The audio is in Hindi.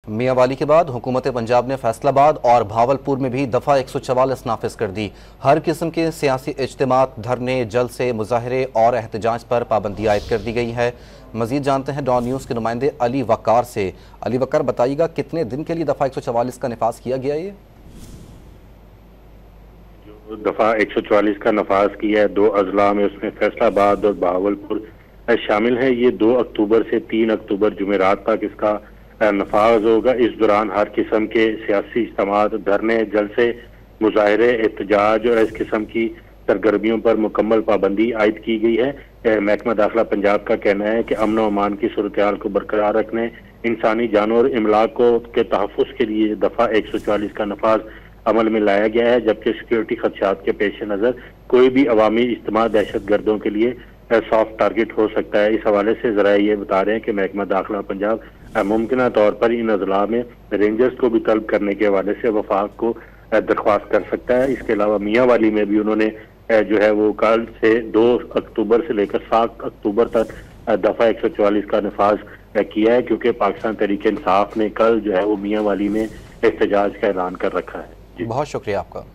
मियांवाली के बाद हुकूमत पंजाब ने फैसलाबाद और भावलपुर में भी दफ़ा 144 नाफिज कर दी। हर किस्म के सियासी इज्तिमात, धरने, जलसे, मुजाहरे और एहतजाज पर पाबंदी आयद कर दी गई है। मजीद जानते हैं डॉन न्यूज़ के नुमाइंदे अली वकार से। अली वकार, बताइएगा कितने दिन के लिए दफ़ा 144 का नफाज किया गया? ये जो दफ़ा 144 का नफाज किया है 2 अजला में, उसमें फैसलाबाद और भावलपुर शामिल है। ये 2 अक्टूबर से 3 अक्टूबर जुमेरात तक इसका नफाज होगा। इस दौरान हर किस्म के सियासी इज्तिमात, धरने, जलसे, मुजाहरे, एहतजाज और इस किस्म की सरगर्मियों पर मुकम्मल पाबंदी आयद की गई है। महकमा दाखिला पंजाब का कहना है कि अमन व अमान की सूरत हाल को बरकरार रखने, इंसानी जानों और इमलाकों के तहफ़्फ़ुज़ के लिए दफ़ा 144 का नफाज अमल में लाया गया है, जबकि सिक्योरिटी खदशात के पेश नज़र कोई भी अवामी इज्तिमा दहशत गर्दों के लिए सॉफ्ट टारगेट हो सकता है। इस हवाले से जरा ये बता रहे हैं कि महकमा दाखिला पंजाब मुमकिन तौर पर इन अजला में रेंजर्स को भी तलब करने के हवाले से वफाक को दरख्वास्त कर सकता है। इसके अलावा मियांवाली में भी उन्होंने जो है वो कल से 2 अक्टूबर से लेकर 7 अक्टूबर तक दफ़ा 144 का नफाज किया है, क्योंकि पाकिस्तान तहरीक इंसाफ ने कल जो है वो मियांवाली में एहतजाज का ऐलान कर रखा है। बहुत शुक्रिया आपका।